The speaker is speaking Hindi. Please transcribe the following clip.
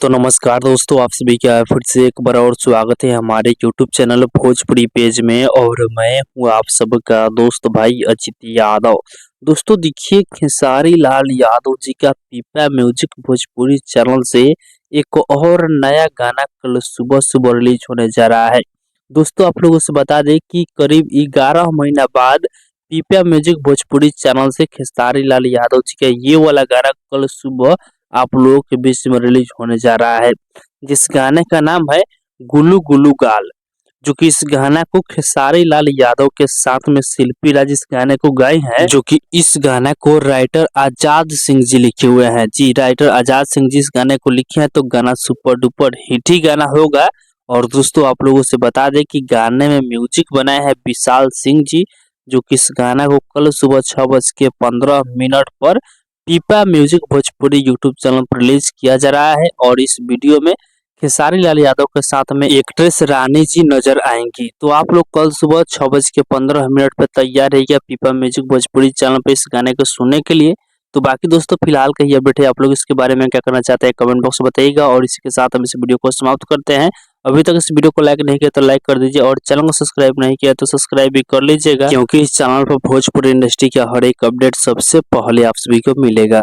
तो नमस्कार दोस्तों, आप सभी का फिर से एक बार और स्वागत है हमारे यूट्यूब चैनल भोजपुरी पेज में। और मैं हूँ आप सबका दोस्त भाई अजित यादव। दोस्तों देखिए, खेसारी लाल यादव जी का पीपा म्यूजिक भोजपुरी चैनल से एक और नया गाना कल सुबह सुबह रिलीज होने जा रहा है। दोस्तों आप लोगों से बता दें कि करीब 11 महीना बाद पीपा म्यूजिक भोजपुरी चैनल से खेसारी लाल यादव जी का ये वाला गाना कल सुबह आप लोगों के बीच में रिलीज होने जा रहा है, जिस गाने का नाम है गुल्लू गुल्लू गाल। जो कि इस गाना को खेसारी लाल यादव के साथ में शिल्पी राज इस गाने को गाए हैं, जो कि इस गाने को राइटर आजाद सिंह जी लिखे हुए हैं। जी, राइटर आजाद सिंह जी इस गाने को लिखे हैं, तो गाना सुपर डुपर हिट ही गाना होगा। और दोस्तों आप लोगों से बता दें कि गाने में म्यूजिक बनाए हैं विशाल सिंह जी, जो कि इस गाना को कल सुबह 6:15 पर पीपा म्यूजिक भोजपुरी यूट्यूब चैनल पर रिलीज किया जा रहा है। और इस वीडियो में खेसारी लाल यादव के साथ में एक्ट्रेस रानी जी नजर आएंगी। तो आप लोग कल सुबह 6:15 पर तैयार रहिएगा पीपा म्यूजिक भोजपुरी चैनल पर इस गाने को सुनने के लिए। तो बाकी दोस्तों फिलहाल कहिए अपडेट है, आप लोग इसके बारे में क्या करना चाहते हैं कमेंट बॉक्स में बताइएगा। और इसी के साथ हम इस वीडियो को समाप्त करते हैं। अभी तक इस वीडियो को लाइक नहीं किया तो लाइक कर दीजिए, और चैनल को सब्सक्राइब नहीं किया तो सब्सक्राइब भी कर लीजिएगा, क्योंकि इस चैनल पर भोजपुरी इंडस्ट्री का हर एक अपडेट सबसे पहले आप सभी को मिलेगा।